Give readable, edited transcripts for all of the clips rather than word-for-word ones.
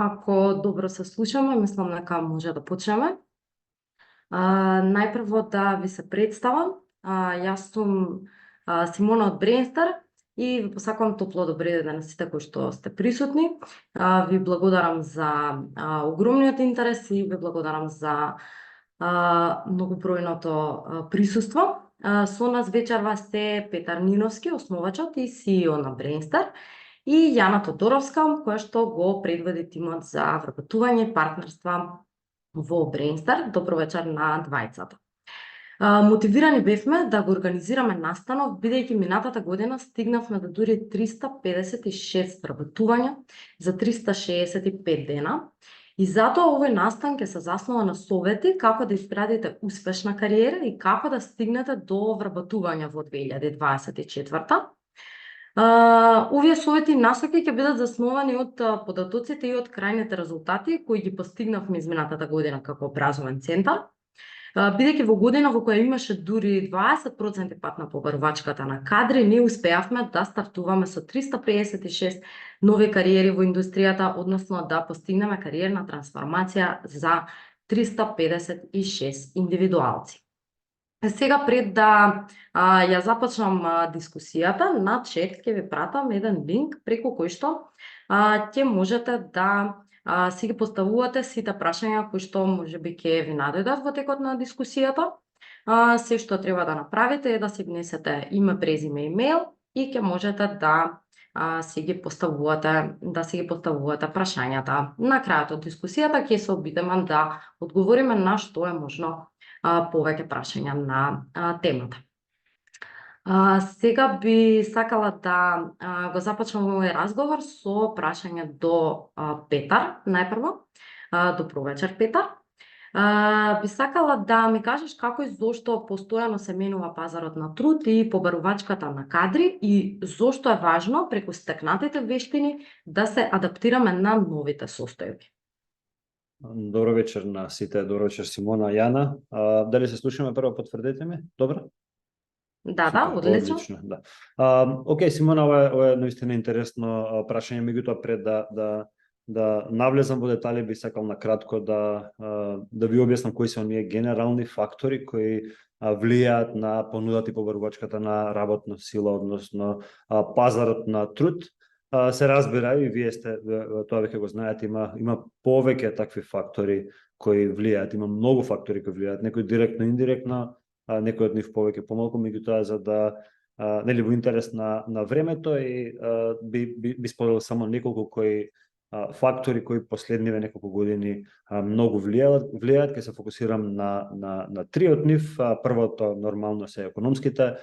Ако добро се слушаме, мислам дека може да почнеме. Најпрво да ви се представам. Јас сум Симона од Brainstart и ви посакувам топло добри ден на сите кои што сте присутни. Ви благодарам за огромниот интерес и ви благодарам за многобројното присуство. Со нас вечерва сте Петар Ниновски, основачот и CEO на Brainstart, и Јана Тодоровска, која што го предводи тимот за вработување и партнерства во Brainstart. Добро вечер на двајцата. Мотивирани бевме да го организираме настанов, бидејќи минатата година стигнавме до дури 356 вработувања за 365 дена. И затоа овој настан ќе се заснова на совети како да изградите успешна кариера и како да стигнете до вработување во 2024. Овие совети и насоки ќе бидат засновани од податоците и од крајните резултати кои ги постигнавме изминатата година како образовен центар. Бидејќи во година во која имаше дури 20% пат на побарувачката на кадри, ние успеавме да стартуваме со 356 нови кариери во индустријата, односно да постигнеме кариерна трансформација за 356 индивидуалци. Сега, пред да ја започнам дискусијата, на чет ќе ви пратам еден линк преку кој што ќе можете да си ги поставувате сите прашања кои што можеби ќе ви најдат во текот на дискусијата. Се што треба да направите е да си внесете име, презиме, имејл и ќе можете да си ги поставувате прашањата. На крајот од дискусијата ќе се обидеме да одговориме на што е можно повеќе прашања на темата. Сега би сакала да го започнам овој разговор со прашање до Петар, најпрво. Добро вечер, Петар. Би сакала да ми кажеш како и зошто постојано се менува пазарот на труд и побарувачката на кадри и зошто е важно преку стекнатите вештини да се адаптираме на новите состојби. Добро вечер на сите, добро вечер Симона, Јана. Дали се слушаме прво, потврдете ми? Добро? Да, одлично. Да. Океј, Симона, ова е наистина интересно прашање, меѓутоа пред да навлезам во детали, би сакал на кратко да ви објаснам кои се оние генерални фактори кои влијаат на понудата и побарувачката на работна сила, односно пазарот на труд. Се разбира, и вие сте тоа веќе го знаете, има повеќе такви фактори кои влијаат, има многу фактори кои влијаат, некои директно, индиректно, некои од нив повеќе, помалку, меѓутоа за да нели во интерес на времето и би споделил само неколку кои фактори кои последниве неколку години многу влијаат, ќе се фокусирам на три од нив. Првото нормално се економските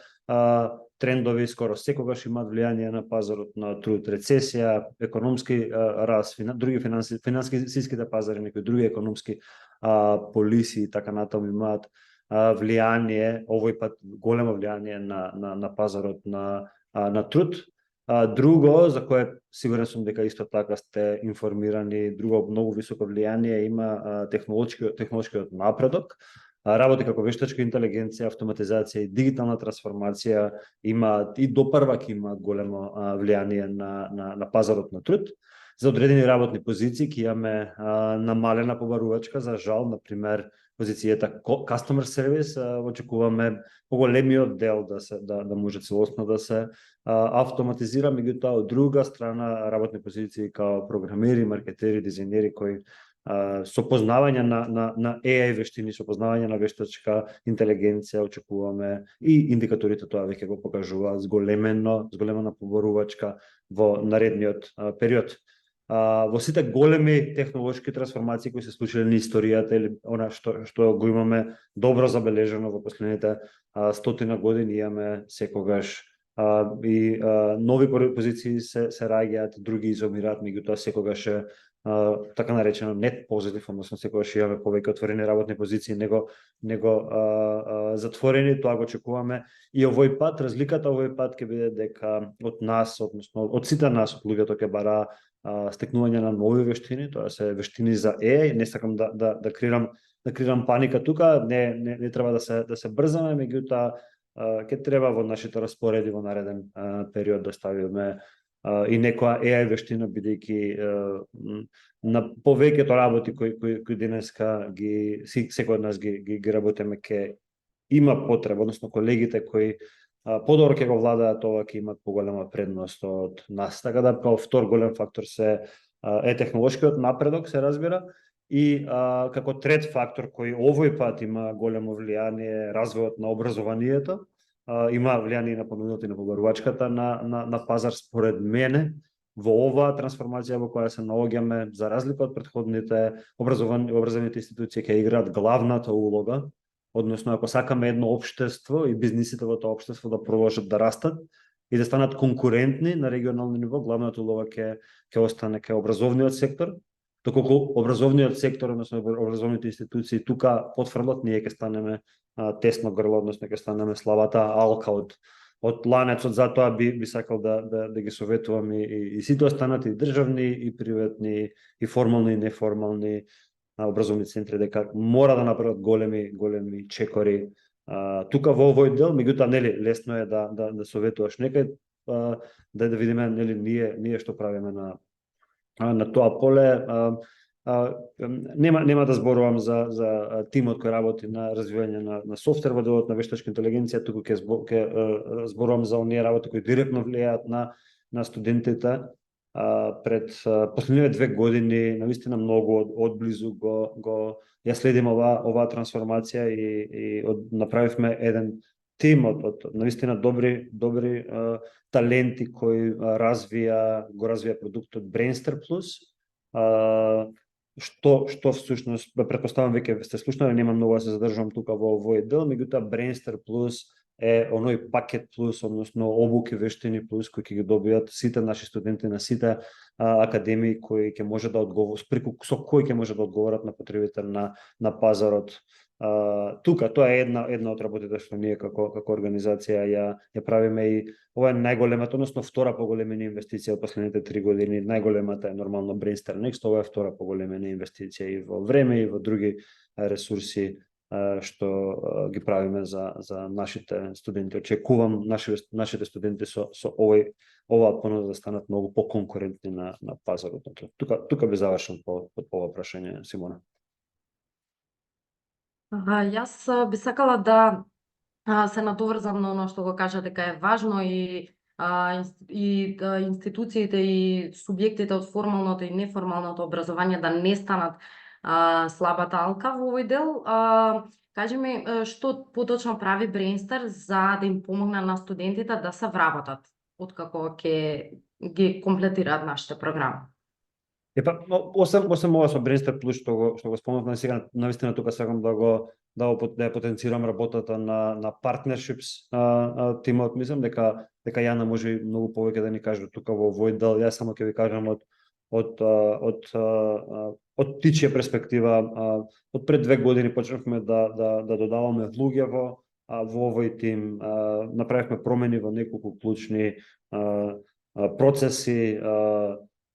трендови, скоро секогаш имаат влијание на пазарот на труд, рецесија, економски раст, други финансиските пазари, некои други економски полиси и така натаму имаат влијание, овој пат големо влијание на пазарот на труд. Друго, за кое сигурен сум дека исто така сте информирани, друго многу високо влијание има технолошкиот напредок. Работи како вештачка интелигенција, автоматизација и дигитална трансформација имаат и допрвак имаат големо влијание на пазарот на труд. За одредени работни позиции ќе имаме намалена побарувачка, за жал, например, позицијата customer service, очекуваме поголемиот дел да може целосно да се автоматизира, меѓутоа од друга страна работни позиции као програмери, маркетери, дизајнери кои со познавање на AI вештини, со познавање на вештачка интелигенција очекуваме и индикаторите тоа веќе го покажуваат зголемена побарувачка во наредниот период. Во сите големи технолошки трансформации кои се случиле на историјата или она што го имаме добро забележано во последните 100 години, имаме секогаш и нови позиции се раѓаат, други изумираат, меѓутоа секогаш е така наречено нет позитив, односно секогаш имаме повеќе отворени работни позиции него затворени. Тоа го очекуваме и овој пат. Разликата овој пат ќе биде дека од нас, односно од сите нас, од луѓето ќе бара стекнување на нови вештини, тоа се вештини за Не сакам да крирам паника тука, не треба да се брзаме, меѓутоа ќе треба во нашите распореди во нареден период да ставиме и некоја AI вештина, бидејќи на повеќето работи кои денеска секој од нас ги работиме, ке има потреба, односно колегите кои подобро ќе го владаат ова, ќе имат поголема предност од нас. Така да, као втор голем фактор е технолошкиот напредок, се разбира, и како трет фактор кој овој пат има големо влијание, развојот на образованието, има влијание на понудата и на побарувачката на пазар, според мене. Во оваа трансформација во која се наоѓаме, за разлика од претходните, образовните институции ќе играат главната улога, односно ако сакаме едно општество и бизнисите во тоа општество да продолжат да растат и да станат конкурентни на регионално ниво, главната улога ќе остане кај образовниот сектор, доколку образовниот сектор, односно образовните институции тука потфрлат, ние ќе станеме тесно грло, односно ќе станеме слабата алка од ланецот. Затоа би сакал да ги советувам и сите останати и државни и приватни и формални и неформални образовни центри дека мора да направат големи чекори тука во овој дел. Меѓутоа, нели, лесно е да советуваш некај, да видиме, нели, ние што правиме на тоа поле. Нема да зборувам за тимот кој работи на развивање на софтвер во делот на вештачка интелигенција, туку ќе зборувам за оние работи кои директно влијаат на студентите. Пред последниве 2 години навистина многу одблизу го ја следим оваа трансформација и направивме еден тим од навистина добри таленти кои го развија продуктот Brainster Plus. Што всушност, претпоставам веќе сте слушнали, нема многу да се задржувам тука во овој дел, меѓутоа Brainster Plus е оној пакет плюс, односно обуки, вештини плюс, кои ќе ги добијат сите наши студенти на сите академии кои ќе може да со кои ќе може да одговорат на потребите на пазарот. Тука тоа е една од работите што ние како организација ја правиме, и ова е најголемата, односно втора поголемина инвестиција од последните 3 години. Најголемата е нормално Brainster Next, ова е втора поголемина инвестиција и во време и во други ресурси што ги правиме за нашите студенти. Очекувам нашите студенти со оваа понуда да станат многу поконкурентни на пазарот. Тука би завршил по ова прашање, Симона. Јас би сакала да се надоврзам на оно што го кажа дека е важно и институциите и субјектите од формалното и неформалното образование да не станат слабата алка во овој дел. Кажи ми, што поточно прави Brainster за да им помогне на студентите да се вработат откако ќе ги комплетираат нашите програми? Осем ова со Brainster Plus што го спомнав, сега навистина тука сакам да ја потенцирам работата на partnerships тимот. Мислам дека Јана може многу повеќе да ни каже тука во овој дел. Јас само ќе ви кажам од тичја перспектива. Од пред 2 години почнавме да додаваме луѓе во овој тим. Направивме промени во неколку клучни процеси,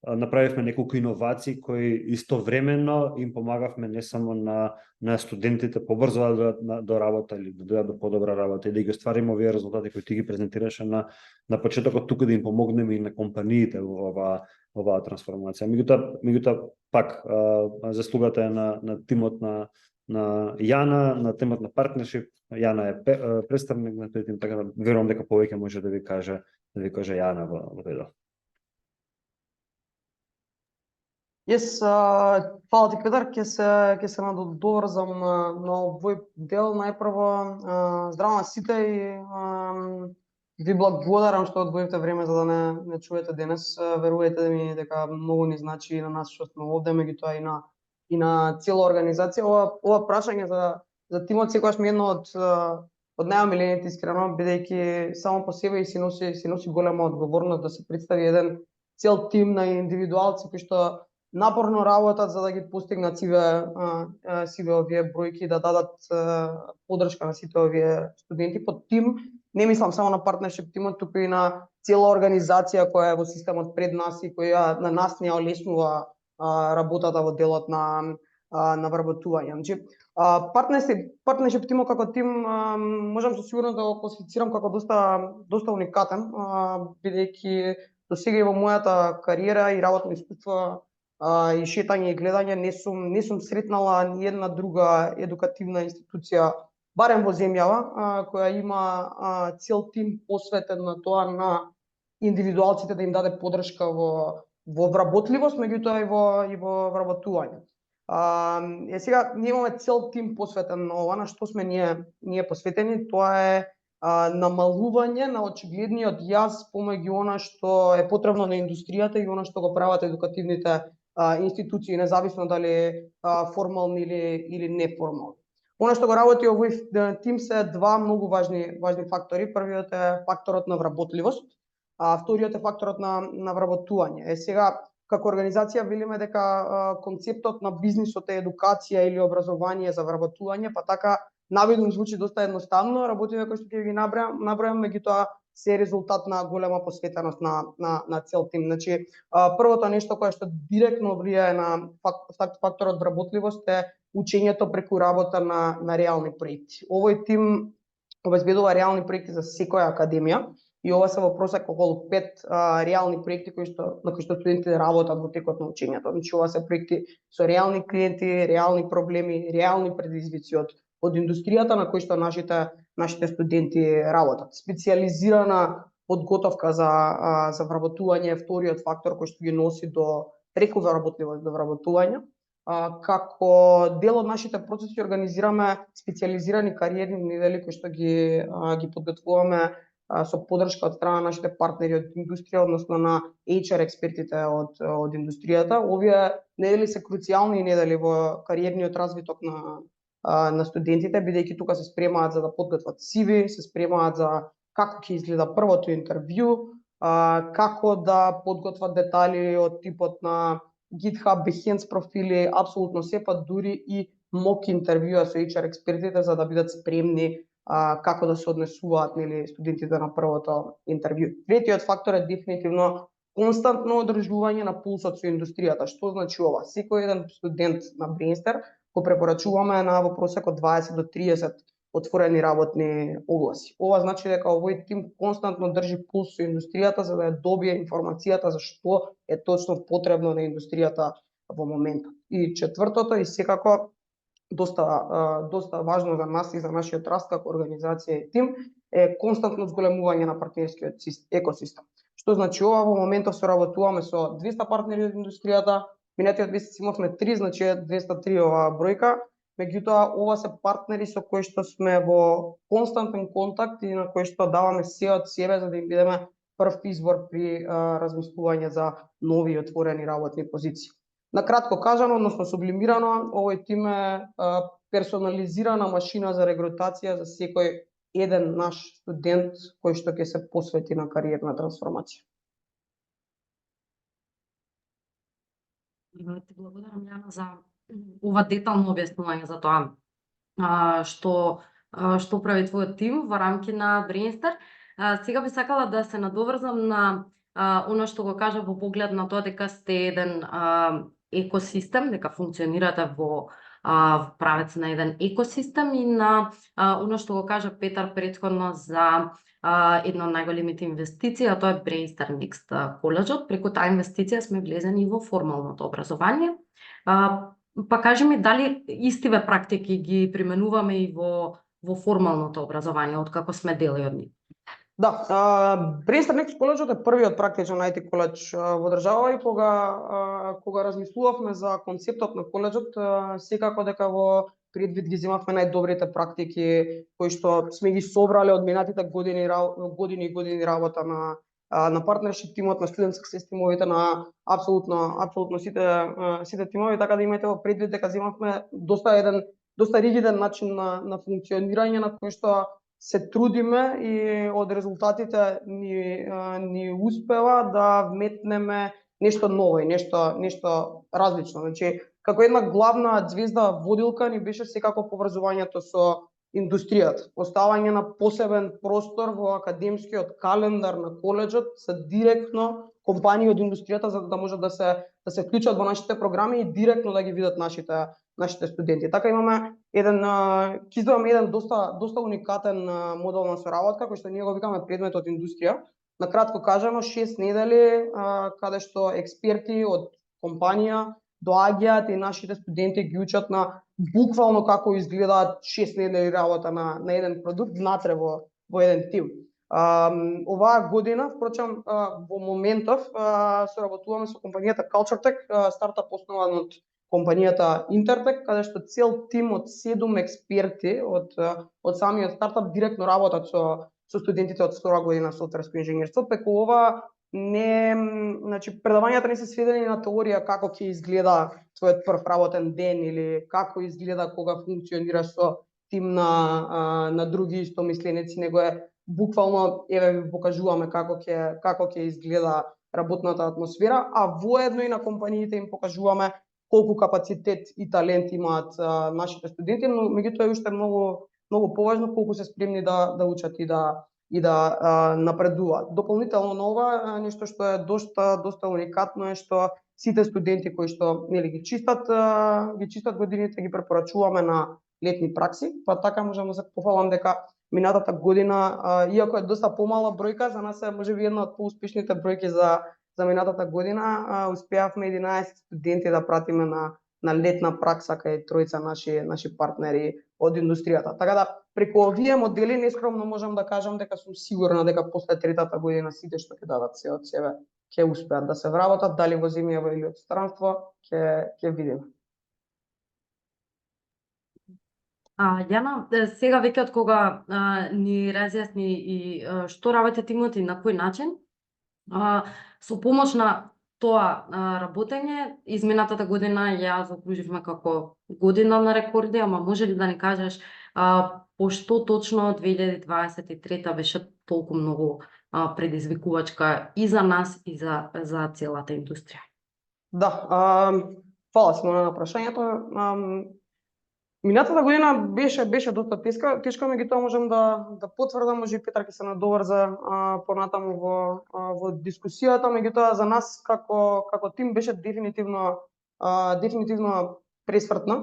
направивме неколку иновации кои истовремено им помагавме не само на студентите побрзо да дојдат до работа или да дојдат до подобра работа и да ги оствариме овие резултати кои ти ги презентираше на почетокот, тука да им помогнеме и на компаниите во оваа трансформација. Меѓутоа пак заслугата е на тимот на Јана, на тимот на партнершип. Јана е представник на тој тим, така да верувам дека повеќе може да ви каже Јана во тој дел. Фала ти, Петар, ќе се надоврзам на овој дел. Најпрво, здраво на сите и ви благодарам што одвоивте време за да не чуете денес. Верувајте ми дека многу ни значи и на нас што сме овде, меѓутоа и на цела организација. Ова прашање за тимот секогаш ми е едно од најомилените, искрено, бидејќи само по себе и си носи голема одговорност да се представи еден цел тим на индивидуалци кои што напорно работат за да ги постигнат сиве овие бројки, да дадат поддршка на сите овие студенти. Под тим не мислам само на партнершип тимот, туку и на цела организација која е во системот пред нас и која на нас не олеснува работата во делот на вработување. Значи, партнершип тимот како тим можам со сигурност да го класифицирам како доста уникатен, бидејќи До сега и во мојата кариера и работно искуство и шетање и гледање не сум сретнала ни една друга едукативна институција, барем во земјава, која има цел тим посветен на тоа на индивидуалците да им даде подршка во вработливост, меѓутоа и во вработување. Сега ние имаме цел тим посветен на ова, на што сме ние посветени, тоа е намалување на очигледниот јаз помеѓу она што е потребно на индустријата и она што го прават едукативните институции, независно дали е формални или неформални. Она што го работи овој тим се два многу важни фактори. Првиот е факторот на вработливост, а вториот е факторот на вработување. Сега како организација велиме дека концептот на бизнисот е едукација или образование за вработување, па така навидно звучи доста едноставно, работиме кои што ќе ги набројам, меѓутоа се резултат на голема посветеност на цел тим. Значи, првото нешто кое што директно влијае на факторот вработливост е учењето преку работа на реални проекти. Овој тим обезбедува реални проекти за секоја академија и ова се во просек околу 5 реални проекти на кои што студентите работат во текот на учењето. Значи, ова се проекти со реални клиенти, реални проблеми, реални предизвици од индустријата на кои што нашите студенти работат. Специјализирана подготовка за вработување е вториот фактор кој што ги носи преку вработливост до вработување. Како дел од нашите процеси организираме специјализирани кариерни недели кои што ги подготвуваме со поддршка од страна на нашите партнери од индустрија, односно на HR експертите од индустријата. Овие недели се круцијални недели во кариерниот развиток на студентите, бидејќи тука се спремаат за да подготват CV, се спремаат за како ќе изгледа првото интервју, како да подготват детали од типот на GitHub, Behance профили, апсолутно се, па дури и mock интервјуа со HR експертите за да бидат спремни како да се однесуваат студентите на првото интервју. Третиот фактор е дефинитивно константно одржување на пулсот со индустријата. Што значи ова? Секој еден студент на Brainster го препорачуваме во просек од 20 до 30 отворени работни огласи. Ова значи дека овој тим константно држи пулс со индустријата за да ја добие информацијата за што е точно потребно на индустријата во моментот. И четвртото и секако доста важно за нас и за нашиот раст како организација и тим е константно зголемување на партнерскиот екосистем. Што значи ова? Во моментов соработуваме со 200 партнери од индустријата. Минатиот месец имавме 3, значи 203 оваа бројка. Меѓутоа, ова се партнери со кои што сме во константен контакт и на кои што даваме се од себе за да им бидеме прв извор при размислување за нови отворени работни позиции. На кратко кажано, односно сублимирано, овој тим е персонализирана машина за регрутација за секој еден наш студент кој што ќе се посвети на кариерна трансформација. Ти благодарам, Јана, за ова детално објаснување за тоа што прави твојот тим во рамки на Brainster. Сега би сакала да се надоврзам на она што го кажа во поглед на тоа дека сте еден екосистем, дека функционирате во правец на еден екосистем и на она што го кажа Петар претходно за една од најголемите инвестиции, а тоа е Brainster Next коледжот. Преку таа инвестиција сме влезени во формалното образование. Па кажи ми дали истиве практики ги применуваме и во формалното образование, откако сме дели од нив? Да, Brainster Next коледжот е првиот практичен IT коледж во држава и кога размислувавме за концептот на коледжот, секако дека во предвид ги земавме најдобрите практики кои што сме ги собрале од минатите години и години работа на партнершип тимот, на студент саксес тимовите, на апсолутно сите тимови, така да имате во предвид дека земавме доста ригиден начин на функционирање на кој што се трудиме и од резултатите ни успева да вметнеме нешто ново и нешто различно. Значи, како една главна звезда водилка ни беше секако поврзувањето со индустријата. Оставање на посебен простор во академскиот календар на коледжот за директно компании од индустријата за да можат да се вклучат во нашите програми и директно да ги видат нашите студенти. Така имаме еден доста уникатен модел на соработка кој што ние го викаме предмет од индустрија, на кратко кажано 6 недели каде што експерти од компанија доаѓаат и нашите студенти ги учат на буквално како изгледаат 6 недели работа на еден продукт внатре во еден тим. Оваа година, впрочем, во моментов соработуваме со компанијата CultureTech, стартап основан од компанијата Intertech, каде што цел тим од 7 експерти од самиот стартап директно работат со студентите од втора година софтверско инженерство. Преку ова значи предавањата не се сведени на теорија како ќе изгледа твојот прв работен ден или како изгледа кога функционираш со тим на други истомисленици, него е буквално еве ви покажуваме како ќе изгледа работната атмосфера, а воедно и на компаниите им покажуваме колку капацитет и талент имаат нашите студенти, но меѓутоа е уште многу поважно колку се спремни да учат и да напредуваат. Дополнително на ова, нешто што е доста уникатно е што сите студенти кои што ги чистат годините ги препорачуваме на летни пракси, па така можам да се пофалам дека минатата година, иако е доста помала бројка, за нас е можеби една од поуспешните бројки за минатата година, успеавме 11 студенти да пратиме на летна пракса кај тројца наши партнери од индустријата. Така да преку овие модели нескромно можам да кажам дека сум сигурна дека после третата година сите што ќе дадат се од себе ќе успеат да се вработат, дали во земјава или од странство, ќе видиме. Јана, сега веќе од кога ни разјасни и што работи тимот и на кој начин, со помош на тоа работење, изминатата година ја закруживме како година на рекорди, ама може ли да ни кажеш по што точно 2023 беше толку многу предизвикувачка и за нас и за целата индустрија? Да, фала Симона на прашањето. Минатата година беше доста тешка, меѓутоа можам да потврдам, може и Петар ќе се надоврза понатаму во дискусијата, меѓутоа за нас како тим беше дефинитивно пресвртна.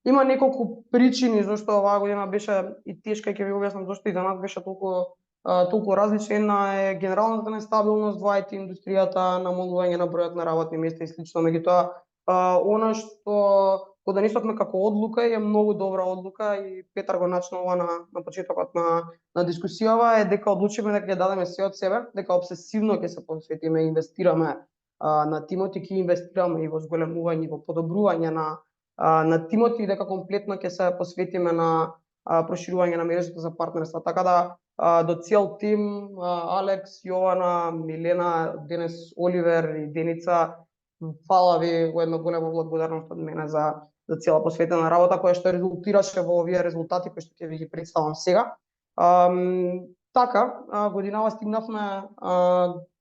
Има неколку причини зашто оваа година беше и тешка и ќе ви објаснам зашто и за нас беше толку различна. Една е генералната нестабилност во IT индустријата, намалување на бројот на работни места и слично, меѓутоа она што кога донесовме како одлука е многу добра одлука и Петар го начнува на почетокот на дискусијава е дека одлучиме дека ќе дадеме се од себе, дека обсесивно ќе се посветиме и инвестираме на тимот и ќе инвестираме и во зголемување и во подобрување на тимот и дека комплетно ќе се посветиме на проширување на мрежата за партнерства. Така да до цел тим, Алекс, Јована, Милена, денес Оливер и Деница, фала ви, во една голема благодарност од мене за цела посветена работа која што резултираше во овие резултати кои што ќе ви ги представам сега. Така, годинава стигнавме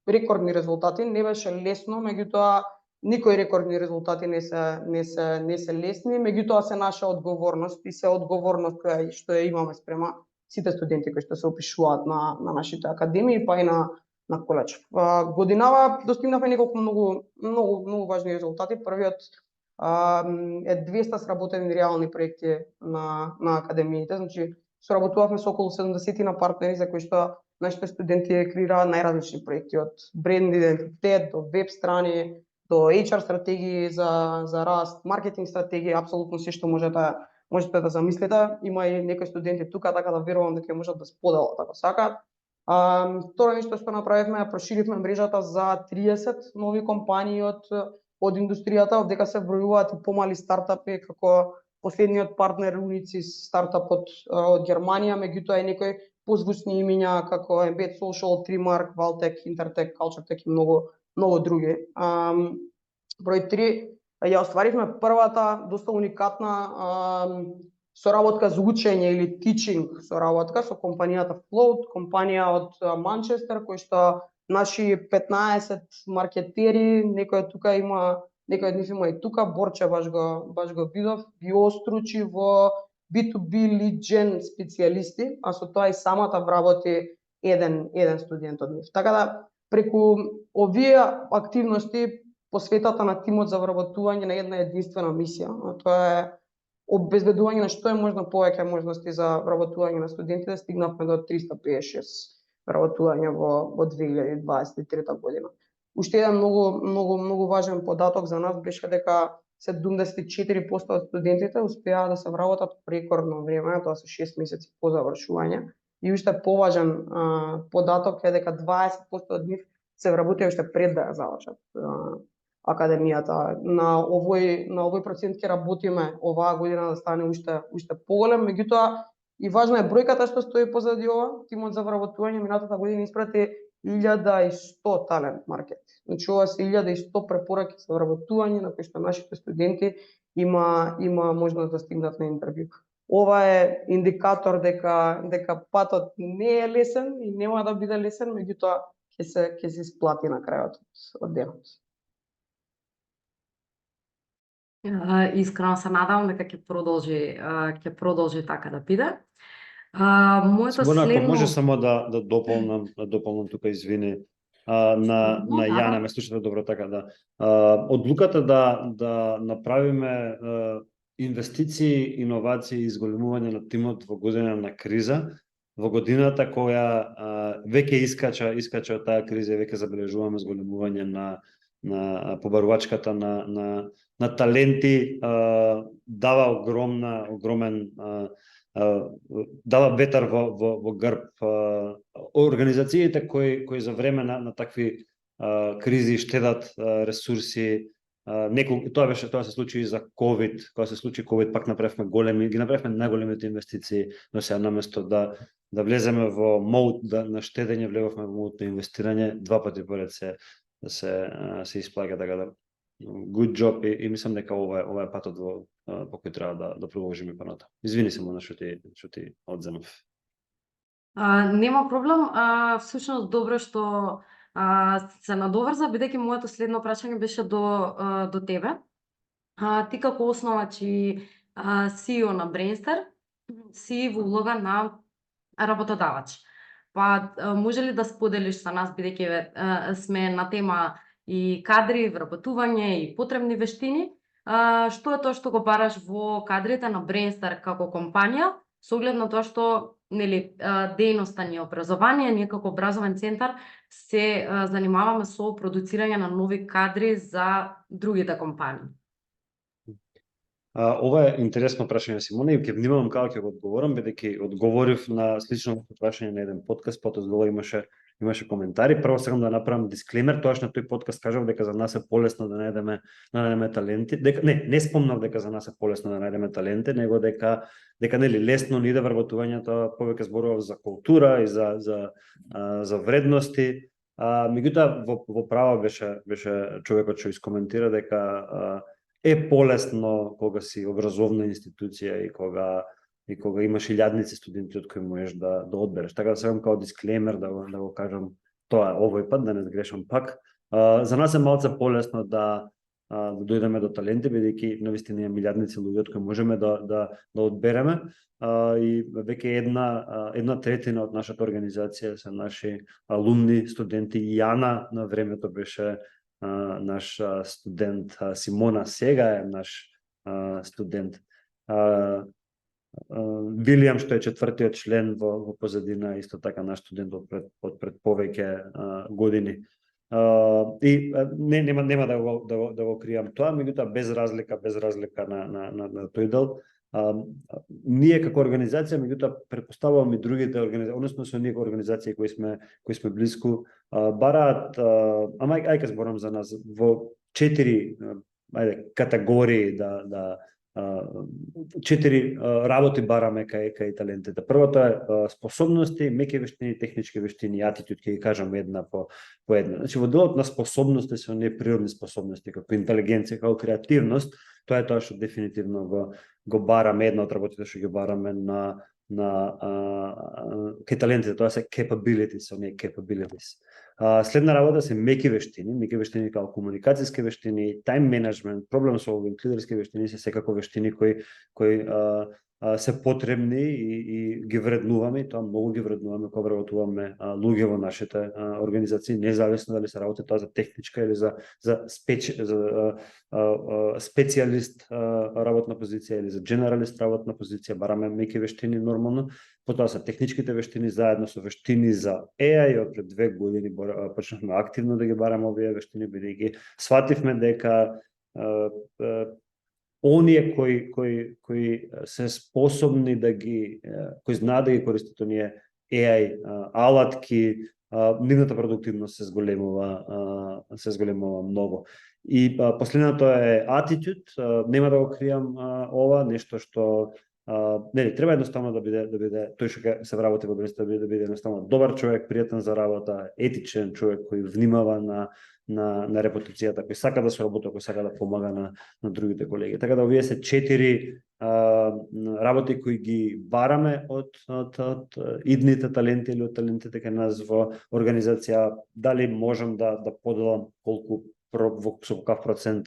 рекордни резултати, не беше лесно, меѓутоа никои рекордни резултати не се лесни, меѓутоа се наша одговорност и се одговорност која што ја имаме спрема сите студенти кои што се опишуваат на нашите академии, па и на колеж. Годинава достигнавме неколку многу важни резултати. Првиот е 200 сработени реални проекти на академиите, значи соработувавме со околу 70 на партнери за кои што нашите студенти креираат најразлични проекти, од бренд идентитет до веб страни, до HR стратегии за раст, маркетинг стратегии, апсолутно се што можете да замислите. Има и некои студенти тука, така да верувам дека можат да споделат ако сакаат. Второ нешто што направивме, проширивме мрежата за 30 нови компании од индустријата, дека се бројуваат и помали стартапи, како последниот партнер Unisys стартапот од Германија, меѓутоа и некои позвучни имиња како Embed Social, Trimark, Valtech, Intertech, CultureTech и многу други. Број 3, ја остваривме првата доста уникатна соработка за учење или teaching соработка со компанијата Float, компанија од Манчестер, кој што наши 15 маркетери, некој од нив има и тука, Борче баш го видов, ги остручи во B2B lead gen специјалисти, а со тоа и самата вработи еден студент од нив. Така да преку овие активности посветата на тимот за вработување на една единствена мисија, а тоа е обезбедување на што е можно повеќе можности за вработување на студентите, стигнавме до 356 вработување во 2023 година. Уште еден многу важен податок за нас беше дека 74% од студентите успеа да се вработат во рекордно време, тоа се 6 месеци по завршување. И уште поважен податок е дека 20% од нив се вработија уште пред да ја завршат академијата. На овој процент ќе работиме оваа година да стане уште поголем, меѓутоа и важна е бројката што стои позади ова. Тимот за вработување минатата година испрати 1100 талент маркет. Значи ова се 1100 препораки за вработување на кои што нашите студенти има можност да стигнат на интервју. Ова е индикатор дека патот не е лесен и нема да биде лесен, меѓутоа ќе се исплати на крајот од денот. Искрено се надевам дека ќе продолжи така да биде. Моето Симона, ако следно... може само да дополнам тука, извини, на Јана, ме слушате добро така да. Одлуката да направиме инвестиции, иновации и изголемување на тимот во година на криза, во годината која веќе искача од таа криза, веќе забележуваме зголемување на побарувачката на таленти, дава огромен дава ветар во грб организациите кои за време на такви кризи штедат ресурси. Тоа се случи и за COVID, кога се случи COVID, пак направивме најголемите инвестиции, но сега наместо да влеземе во мод на штедење, влеговме во мод на инвестирање, два пати поред се исплаќа, така да good job и мислам дека ова е патот по кој треба да продолжиме паната. Извини се, Мона, што ти одземав. Нема проблем. Всушност добро што се надоврза, бидејќи моето следно прашање беше до тебе. Ти како основач и CEO на Brainstar си во улога на работодавач. Па може ли да споделиш со нас, бидејќи сме на тема и кадри, вработување и потребни вештини, што е тоа што го бараш во кадрите на Brainstar како компанија, со оглед на тоа што дејноста ни е образование, ние како образовен центар се занимаваме со продуцирање на нови кадри за другите компании. Ова е интересно прашање, Симона, и ќе внимавам како ќе го одговорам, бидејќи одговорив на слично прашање на еден подкаст, потоа долу имаше коментари. Прво сакам да направам дисклеймер, тоаш на тој подкаст кажав дека за нас е полесно да најдеме таленти. Не спомнав дека за нас е полесно да најдеме таленти, него дека нели лесно ни иде вработувањето, повеќе зборував за култура и за вредности. Меѓутоа во право беше човекот што искоментира дека е полесно кога си образовна институција и кога имаш илјадници студенти од кои можеш да одбереш. Така да сакам као дисклеймер да го кажам тоа овој пат, да не сгрешам пак. За нас е малце полесно да дојдеме до таленти, бидејќи навистина имаме илјадници луѓе од кои можеме да одбереме. И веќе една третина од нашата организација се наши алумни, студенти. Јана на времето беше наш студент, Симона сега е наш студент. Вилијам, што е четвртиот член во позадина, исто така наш студент од пред повеќе години. И нема да го кријам тоа, меѓутоа без разлика на тој дел. Ние како организација, меѓутоа претпоставувам и другите организации, односно со ние организации кои сме блиску, бараат, ајде зборам за нас, во 4 категории четири работи бараме кај талентите. Првото е способности, меки вештини, технички вештини, атитуд, ќе ги кажам една по една. Значи во делот на способности се оние природни способности, како интелигенција, како креативност, тоа е тоа што дефинитивно го бараме, една од работите што ги бараме кај талентите, тоа се capabilities, оние capabilities. Следна работа се меки вештини како комуникацијски вештини, time management, problem solving, лидерски вештини се секако вештини кои се потребни и ги вреднуваме, и тоа многу ги вреднуваме кога вработуваме луѓе во нашите организации, независно дали се работи тоа за техничка или за специјалист работна позиција или за генералист работна позиција, бараме меки вештини нормално, потоа се техничките вештини заедно со вештини за AI, од пред 2 години почнавме активно да ги бараме овие вештини, бидејќи свативме дека оние кои се способни да ги кои знаат да ги користат оние AI алатки, нивната продуктивност се зголемува многу. И последното е attitude, нема да го кријам ова, нешто што нели треба едноставно да биде тој што се вработи во Бринстар, да биде едноставно добар човек, пријатен за работа, етичен човек кој внимава на репутацијата, кој сака да соработува, кој сака да помага на другите колеги. Така да овие се 4 работи кои ги бараме од идните таленти или од талентите кај нас во организација. Дали можам да поделам колку со каков процент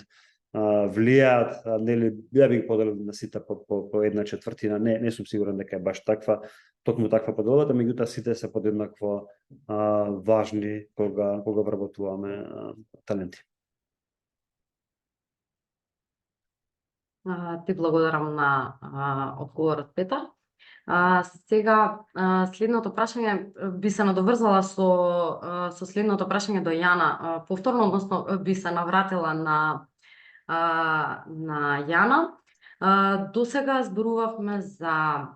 влијаат, нели ја би ги поделил на сите по 1/4, не сум сигурен дека е баш токму таква поделбата, меѓутоа сите се подеднакво важни кога вработуваме таленти. Ти благодарам на одговорот, Петар. Сега, следното прашање би се надоврзала со следното прашање до Јана. Повторно, односно, би се навратила на Јана. До сега зборувавме за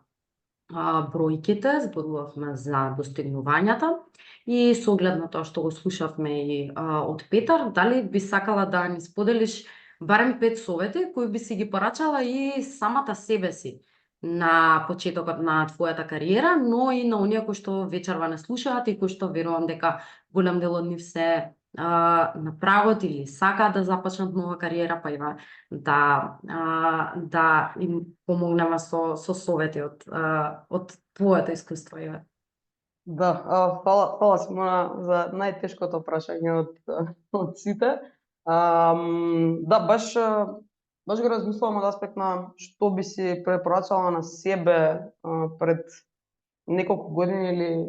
бројките, зборувавме за достигнувањата и со оглед на тоа што го слушавме и од Петар, дали би сакала да ни споделиш барем 5 совети кои би си ги порачала и самата себе си на почетокот на твојата кариера, но и на оние кои што вечерва не слушаат и кои што верувам дека голем дел од нив се на правот или сакаат да започнат нова кариера, па и да им помогнеме со совети од твоето искуство. Да, фала Симона за најтешкото прашање од сите. Да, баш го размислувам од аспект на што би си препорачала на себе пред неколку години или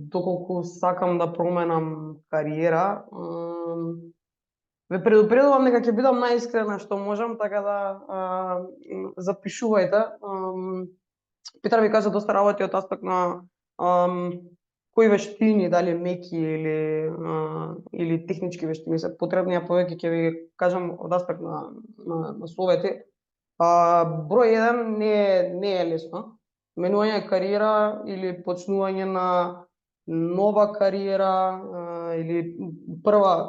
доколку сакам да променам кариера. Ве предупредувам дека ќе бидам најискрена што можам, така да запишувајте. Петар ви кажа доста работи од аспект на кои вештини, дали меки или технички вештини се потребни, а повеќе ќе ви кажам од аспект на совети. Број 1 не е лесно. Менување кариера или почнување на нова кариера или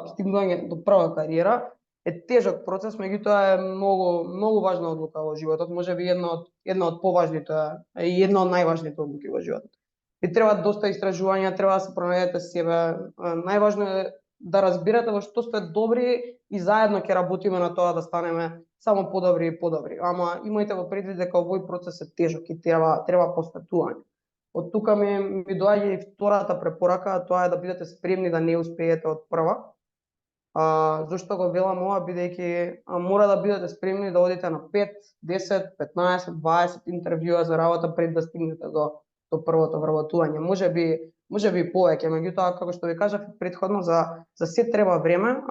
стигнување до прва кариера е тежок процес, меѓутоа е многу важна одлука во животот, можеби една од поважните и една од најважните одлуки во животот. И треба доста истражувања, треба да се пронајдете себе. Најважно е да разбирате во што сте добри и заедно ќе работиме на тоа да станеме само подобри и подобри. Ама имајте во предвид дека овој процес е тежок и треба посветување. Од тука ми доаѓа и втората препорака, тоа е да бидете спремни да не успеете од прва. Зошто го велам ова, бидејќи мора да бидете спремни да одите на 5, 10, 15, 20 интервјуа за работа пред да стигнете до првото вработување. Можеби и повеќе, меѓутоа како што ви кажав претходно, за се треба време,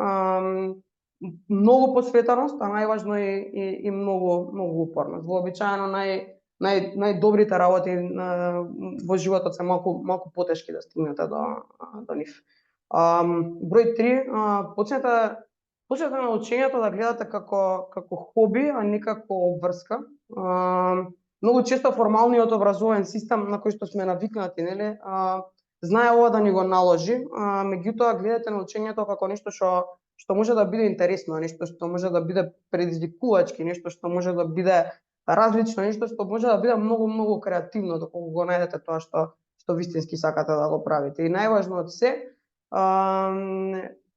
многу посветеност, а најважно и многу упорност. Вообичаено најдобрите работи во животот се малку потешки да стигнете до нив. Број 3, почнете на учењето да гледате како хоби, а не како обврска. Многу често формалниот образовен систем на кој што сме навикнати, нели, знае ова да ни го наложи, меѓутоа гледате на учењето како нешто што може да биде интересно, нешто што може да биде предизвикувачки, нешто што може да биде различно, нешто што може да биде многу креативно доколку го најдете тоа што вистински сакате да го правите. И најважно од се,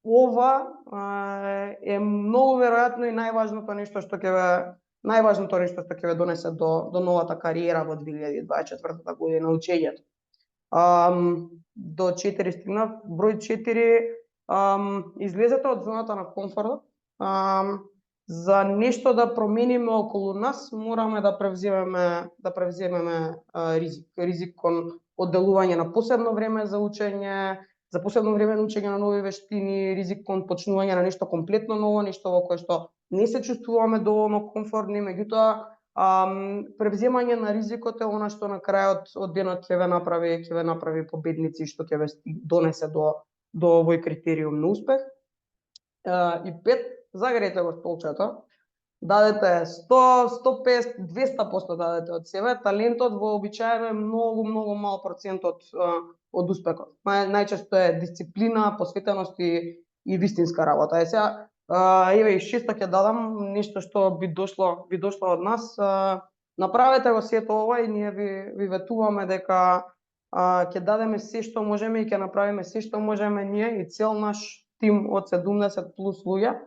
ова е многу веројатно и најважното нешто што ќе ве донесе до новата кариера во 2024 година, учењето. До 4 стигнав. Број 4, излезете од зоната на комфортот. за нешто да промениме околу нас, мораме да превземеме ризик. Ризик кон одделување на посебно време за учење, за посебно време на учење на нови вештини, ризик кон почнување на нешто комплетно ново, нешто во кое што не се чувствуваме доволно комфортни, меѓутоа превземање на ризикот е она што на крајот од денот ќе ве направи победници, што ќе ве донесе до овој критериум на успех. И 5, загрете го столчето, дадете 100, 150, 200% дадете од себе, талентот вообичаено е многу мал процент од успехот. Најчесто е дисциплина, посветеност и вистинска работа. Сега, еве и 6 ќе дадам нешто што би дошло од нас. Направете го сето ова и ние ви ветуваме дека ќе дадеме се што можеме и ќе направиме се што можеме ние и цел наш тим од 70 плюс луѓе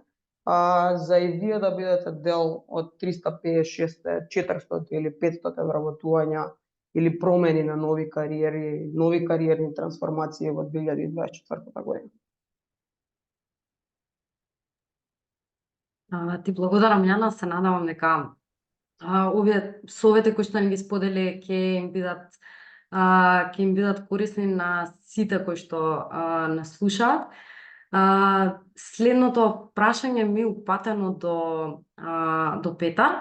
за и вие да бидете дел од 350, 400 или 500 вработувања или промени на нови кариери, нови кариерни трансформации во 2024 година. Ти благодарам, Јана, се надевам дека овие совети кои што ни ги сподели ќе им бидат корисни на сите кои што нас слушаат. Следното прашање ми е упатено до Петар.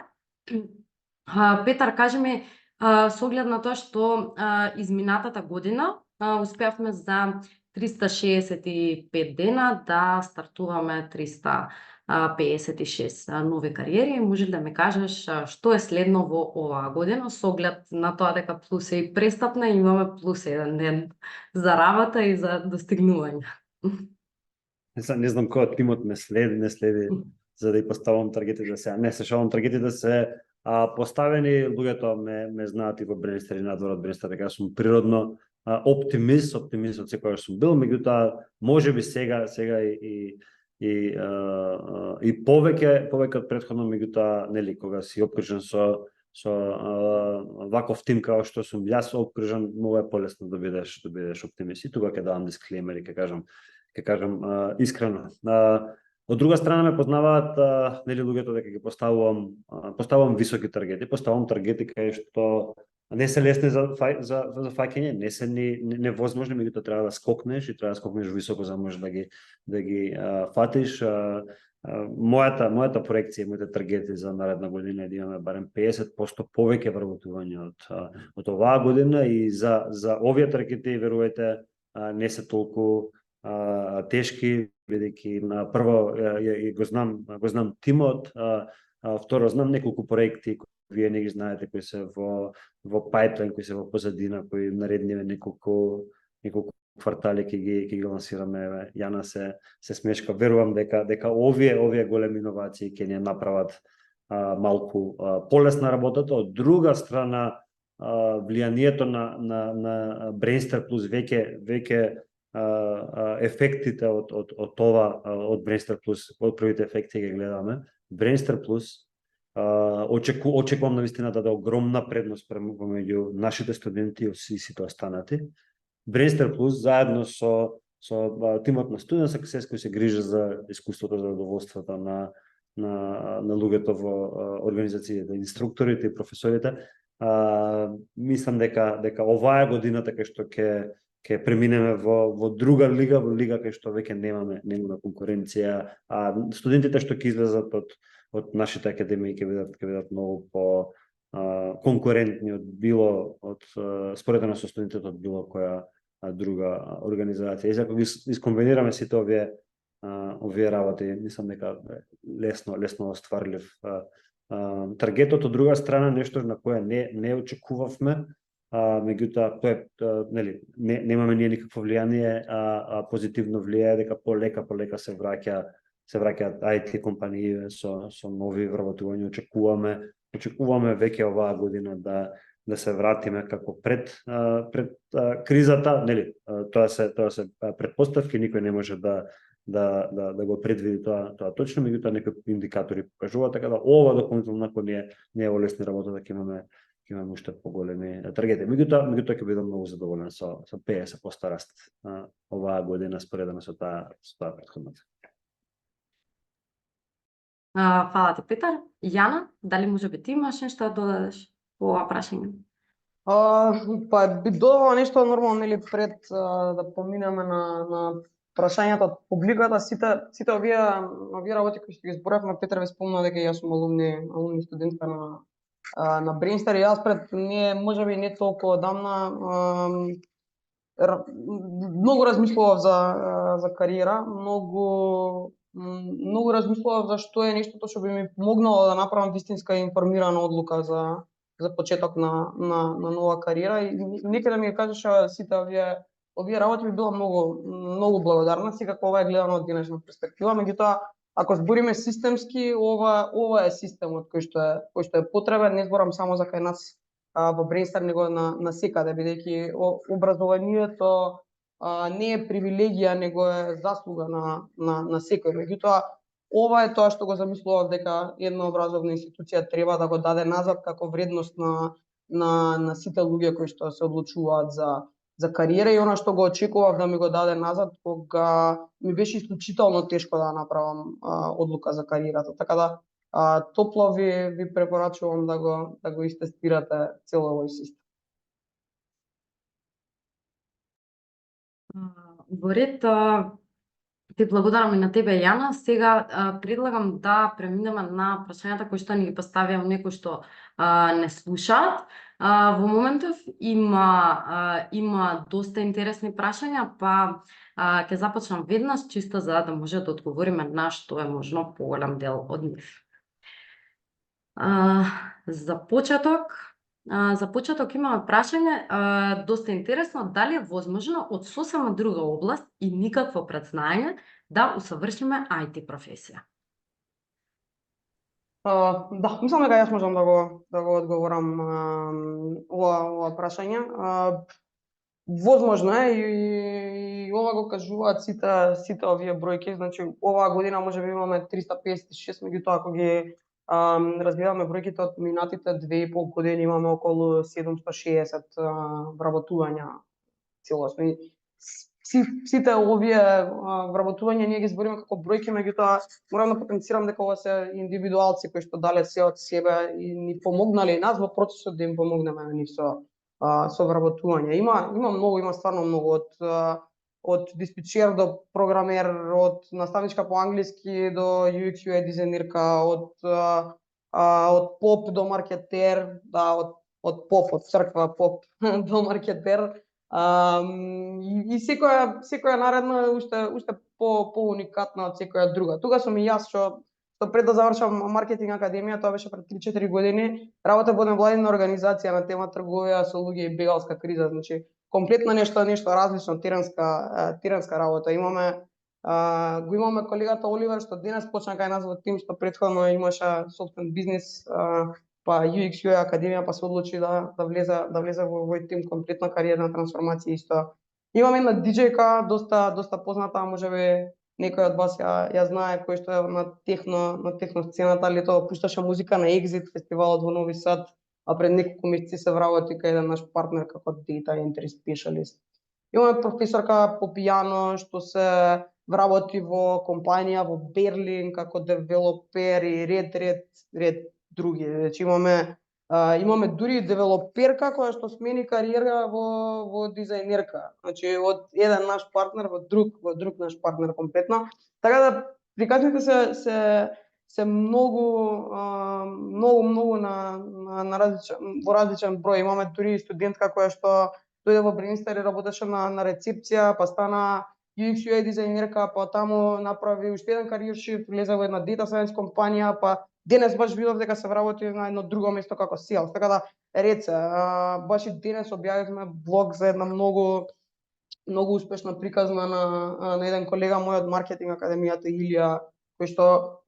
Петар, кажи ми, со оглед на тоа што изминатата година успеавме за 365 дена да стартуваме 356 нови кариери. Може ли да ми кажеш што е следно во оваа година со оглед на тоа дека плюс е и престапна и имаме плюс 1 ден за работа и за достигнување? Не знам кој од тимот не следи за да и поставам таргетите сега. Не се шалам, таргетите се поставени, луѓето ме знаат и во Бренстер и надвор од Бренстер, дека сум природно оптимист од секојаш сум бил, меѓутоа можеби сега и повеќе од претходно, меѓутоа нели кога си опкружен со ваков тим како што сум јас опкружен, многу е полесно да бидеш оптимист. И тука ќе давам дисклеймер и ќе кажам искрено. Од друга страна ме познаваат нели луѓето дека ги поставувам високи таргети, поставувам таргети кај што не се лесни за фаќање, не се невозможни, меѓутоа треба да скокнеш и треба да скокнеш високо за можеш да ги фатиш. Мојата проекција, моите таргети за наредна година е да имаме барем 50% повеќе вработување од оваа година и за овие таргети, верувајте, не се толку тешки, бидејќи на прво го знам тимот, второ знам неколку проекти кои вие не ги знаете, кои се во пайплайн, кои се во позадина, кои наредниве неколку квартали ќе ги лансираме. Јана се смешка. Верувам дека овие големи иновации ќе ни направат малку полесна работата. Од друга страна, влијанието на Brainstar Plus веќе ефектите од това, од Brainstar Plus, од првите ефекти ги гледаме. Brainstar Plus очекувам навистина да даде огромна предност помеѓу нашите студенти и сите останати. Brainstar Plus заедно со тимот на Student Success кој се грижи за искуството, за задоволството на луѓето во организациите, инструкторите и професорите, мислам дека оваа е годината кај што ќе преминеме во друга лига, во лига кај што веќе немаме конкуренција, а студентите што ќе излезат од нашите академии ќе бидат многу по конкурентни споредено со студентите од било која друга организација. И ако ги искомбинираме сите овие работи, мислам дека лесно остварлив таргетот. Од друга страна, нешто на кое не очекувавме, меѓутоа тоа нели немаме ние никакво влијание, позитивно влијае дека полека се враќаат IT компании со нови вработувања. Очекуваме веќе оваа година да се вратиме како пред кризата, нели тоа се претпоставки, никој не може да го предвиди тоа точно, меѓутоа некои индикатори покажуваат, така да ова дополнително не е олесни работа, да ќе имаме уште поголеми таргети. Меѓутоа ќе бидам многу задоволен со 50% раст оваа година споредено со таа претходната. Фала ти, Петар. Јана, дали може би ти имаш нешто да додадеш по ова прашање? Па би додала нешто нормално нели пред да поминеме на прашањата од публиката, сите овие работи кои што ги зборавме, Петар ве спомна дека јас сум алумни студентка на Брейнстар и јас пред можеби не толку одамна многу размислував за кариера, многу размислував за што е нештото што би ми помогнало да направам вистинска информирана одлука за почеток на нова кариера и некаде ми кажеше сите овие работи би била многу благодарна, секако ова е гледано од денешна перспектива, меѓутоа ако збориме системски, ова е системот кој што е потребен, не зборам само за кај нас во Брейнстар, него на секаде, бидејќи образованието не е привилегија, него е заслуга на секој. Меѓутоа, ова е тоа што го замислував дека една образовна институција треба да го даде назад како вредност на сите луѓе кои што се одлучуваат за кариера и она што го очекував да ми го даде назад кога ми беше исклучително тешко да направам одлука за кариерата. Така да топло ви препорачувам да го истестирате цел овој систем. Во ред, ти благодарам и на тебе, Јана. Сега предлагам да преминеме на прашањата кои што ни ги поставија некои што не слушаат. Во моментов има доста интересни прашања, па ќе започнам веднаш чисто за да може да одговориме на што е можно поголем дел од нив. За почеток имаме прашање доста интересно, дали е возможно од сосема друга област и никакво предзнање да усавршиме IT професија? Да, мислам дека јас можам да го одговорам ова прашање. Возможно е и ова го кажуваат сите овие бројки, значи оваа година можеби имаме 356, меѓутоа ако ги разгледаме бројките од минатите 2,5 години имаме околу 760 вработувања целосно. И сите овие вработувања ние ги збориме како бројки, меѓутоа морам да потенцирам дека ова се индивидуалци кои што дале се од себе и ни помогнале и нас во процесот да им помогнеме на нив со вработување. Има стварно многу од диспетчер до програмер, од наставничка по англиски до UX UI дизајнерка, од поп до маркетер, од поп, од црква поп до маркетер. И секоја наредна уште по-уникатна од секоја друга. Тука сум и јас што пред да завршам маркетинг академија, тоа беше пред 3-4 години, работев во невладина организација на тема трговија со луѓе и бегалска криза, значи комплетно нешто различно, теренска работа. Го имаме колегата Оливер што денес почна кај нас во тим, што претходно имаше собствен бизнис, па UX UI академија, па се одлучи да влезе во овој тим, комплетна кариерна трансформација исто. Имаме една диџејка доста позната, можеби некој од вас ја знае, кој што е на техно сцената, лето пушташе музика на Exit фестивалот во Нови Сад, а пред неколку месеци се вработи кај еден наш партнер како Data Entry Specialist. Имаме професорка по пијано што се вработи во компанија во Берлин како девелопер и ред други. Значи имаме дури девелоперка која што смени кариера во дизајнерка. Значи од еден наш партнер во друг наш партнер комплетно. Така да приказните се многу на различен број. Имаме дури студентка која што дојде во Брейнстар и работеше на рецепција, па стана UX UI дизајнерка, па таму направи уште еден кариер шифт, влезе во една data science компанија, па денес баш видов дека се вработи на едно друго место како sales. Така да реце, баш и денес објавивме блог за една многу успешна приказна на еден колега мој од маркетинг академијата Илија, кој што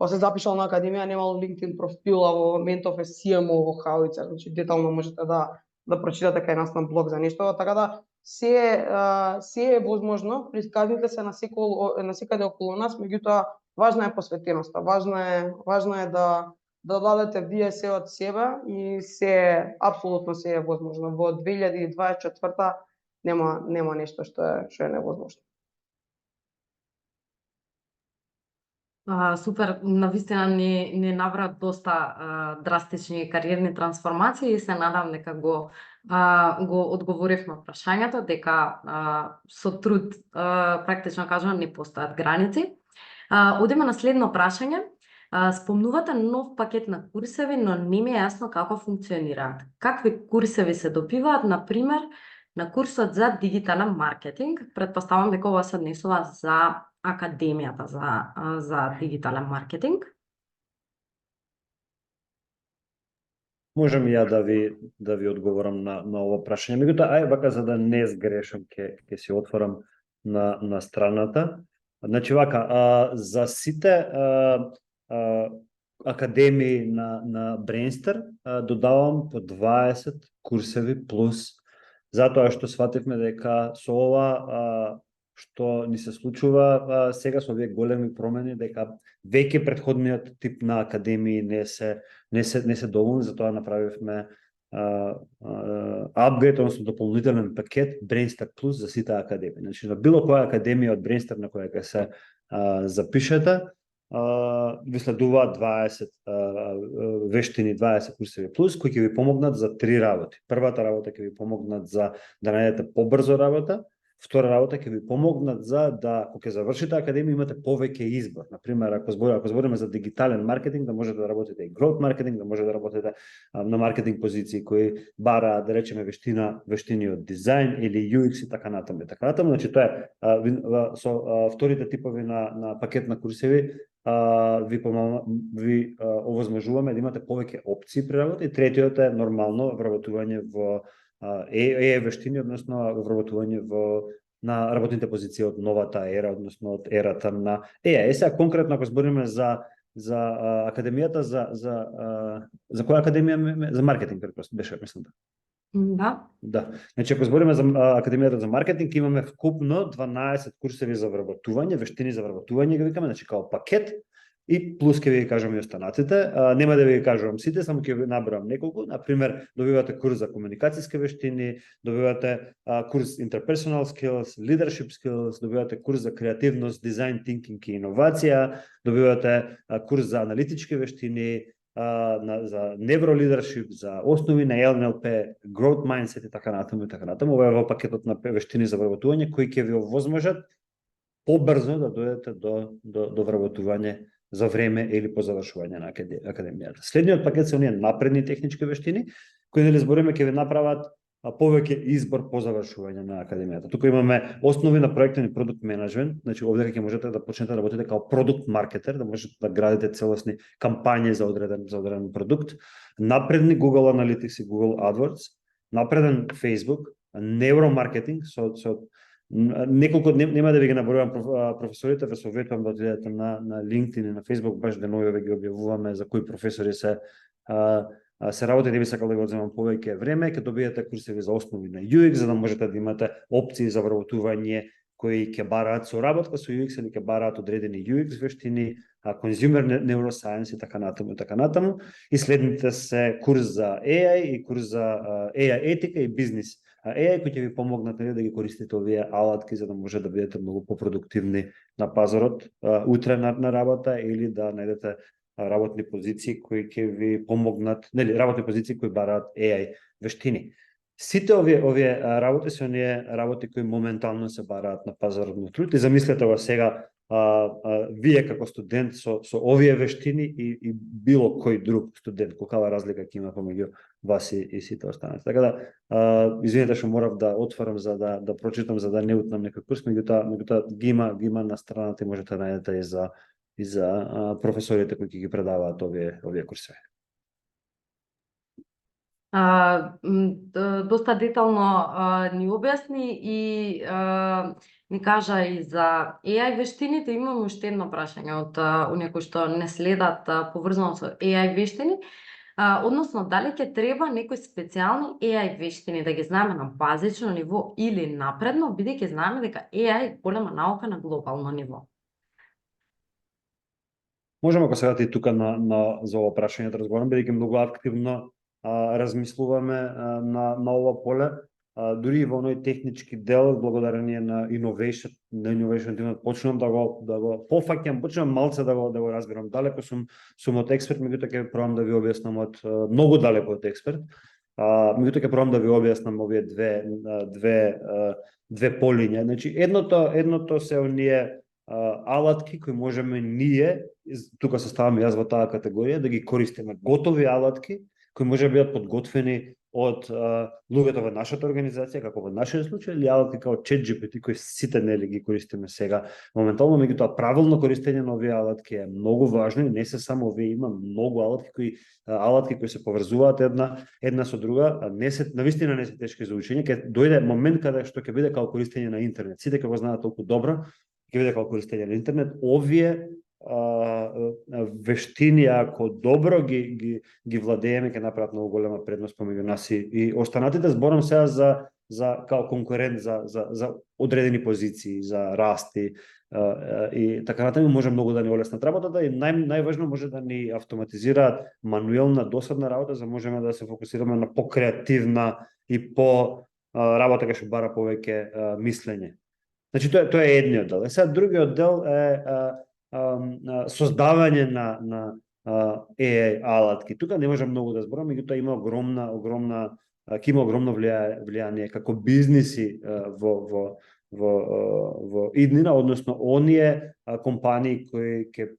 се запишал на академија, немал LinkedIn профил, а во моментов е CMO во Хауица, значи детално можете да прочитате кај нас на блог за нешто, така да се е возможно, присказните се на секаде околу нас, меѓутоа важна е посветеноста, важна е да дадете вие се од себе и апсолутно се е возможно. Во 2024 нема нешто што е невозможно. Супер, навистина ни набра доста драстични кариерни трансформации и се надам дека го одговорив на прашањето, дека со труд практично кажано не постојат граници. Одиме на следно прашање. Спомнувате нов пакет на курсеви, но не ми е јасно како функционираат. Какви курсеви се добиваат, на пример, на курсот за дигитален маркетинг? Претпоставам дека ова се однесува за академијата за дигитален маркетинг. Можам и ја да ви одговорам на ово прашање. Меѓутоа, ај вака за да не сгрешам ќе си отворам на страната. Значи вака, за сите академии на Brainster додавам по 20 курсеви плюс, затоа што свативме дека со ова што ни се случува сега со овие големи промени, дека веќе претходниот тип на академии не се доволни, затоа направивме апгрейд, односно дополнителен пакет Brainster Plus за сите академии. Значи, на било која академија од Brainster на која ќе се запишете, ви следуваат 20 вештини, 20 курсеви плюс, кои ќе ви помогнат за 3 работи. Првата работа ќе ви помогнат за да најдете побрзо работа. Втора работа ќе ви помогнат за да, кога ќе завршите академија, имате повеќе избор. Например, ако збориме за дигитален маркетинг, да можете да работите и growth маркетинг, да можете да работите на маркетинг позиции кои бараат, да речеме, вештини од дизајн или UX и така натаму. Значи, тоа е со вторите типови на пакет на курсеви ви овозможуваме да имате повеќе опции при работа, и третиот е нормално вработување во вештини, односно вработување на работните позиции од новата ера, односно од ерата на AI. Сега конкретно ако збориме за академијата за која академија? За маркетинг беше, мислам. Да. Значи ако збориме за академијата за маркетинг, имаме вкупно 12 курсеви за вработување, вештини за вработување, ги викаме, значи као пакет. И плюс ќе ви кажам и останатите. Нема да ви кажувам сите, само ќе ви набрам неколку. Например, добивате курс за комуникацијски вештини, добивате курс interpersonal skills, leadership skills, добивате курс за креативност, design thinking и иновација, добивате курс за аналитички вештини, за невролидершип, за основи на NLP, growth mindset и така натаму и така натаму. Ова е во пакетот на вештини за вработување кои ќе ви овозможат побрзо да дојдете до вработување за време или по завршување на академијата. Следниот пакет се оние напредни технички вештини, кои нели збориме ќе ви направат повеќе избор по завршување на академијата. Тука имаме основи на проектен и продукт менеджмент, значи овде ќе можете да почнете да работите као продукт маркетер, да можете да градите целосни кампањи за одреден продукт, напредни Google Analytics и Google AdWords, напреден Facebook, невромаркетинг со неколку, нема да ви ги набројувам професорите, ве советувам да одидете на LinkedIn и на Facebook, баш денојове ги објавуваме за кои професори се работи, не би сакал да го одземам повеќе време, ќе добиете курсеви за основи на UX, за да можете да имате опции за вработување кои ќе бараат соработка со UX или ќе бараат одредени UX вештини, consumer neuroscience и така натаму. И следните се курс за AI и курс за AI етика и бизнис AI, кои ќе ви помогнат да ги користите овие алатки за да може да бидете многу попродуктивни на пазарот утре на работа, или да најдете работни позиции кои ќе ви помогнат, нели, работни позиции кои бараат AI вештини. Сите овие работи се оние работи кои моментално се бараат на пазарот на труд, и замислете го сега, вие како студент со овие вештини и било кој друг студент, колкава разлика ќе има помеѓу вас и сите останати. Така да, извинете што морав да отворам за да прочитам, за да не утнам некој курс, меѓутоа ги има на страната и можете да најдете и за професорите кои ги предаваат овие курсеви. Доста детално ни објасни и ни кажа и за AI вештините. Имам уште едно прашање од оние кои што не следат поврзано со AI вештини. Односно, дали ќе треба некои специјални AI вештини да ги знаеме на базично ниво или напредно, бидејќи знаеме дека AI е голема наука на глобално ниво? Можеме ако сега и тука за ова прашање да разговараме, бидејќи многу активно размислуваме на ова поле. дури и во оној технички дел, благодарение на innovation тимот, почнувам да го пофаќам, почнувам малце да го разбирам. Далеко сум од експерт, меѓутоа ќе пробам да ви објаснам од многу далеко од експерт. Меѓутоа ќе пробам да ви објаснам овие две полиња. Значи едното се оние алатки кои можеме ние, тука се ставам јас во таа категорија, да ги користиме готови алатки кои може да бидат подготвени од луѓето во нашата организација, како во нашиот случај, или алатки како ChatGPT, кои сите нели ги користиме сега моментално, меѓутоа правилно користење на овие алатки е многу важно и не се само овие, има многу алатки кои се поврзуваат една со друга, навистина не се тешки за учење, ќе дојде момент каде што ќе биде како користење на интернет. Сите ќе го знаат толку добро, ќе биде како користење на интернет. Овие вештини, ако добро ги владееме, ќе направат многу голема предност помеѓу нас и останатите. Зборам сега за као конкурент за одредени позиции, за расти и така натаму, може многу да ни олеснат работата и најважно може да ни автоматизираат мануелна досадна работа, за можеме да се фокусираме на покреативна и по работа кај што бара повеќе мислење. Значи тоа е едниот дел. Сега другиот дел е создавање на AI алатки. Тука не можам многу да зборам, меѓутоа има ќе има огромно влијание како бизниси во иднина, односно оние компании кои ќе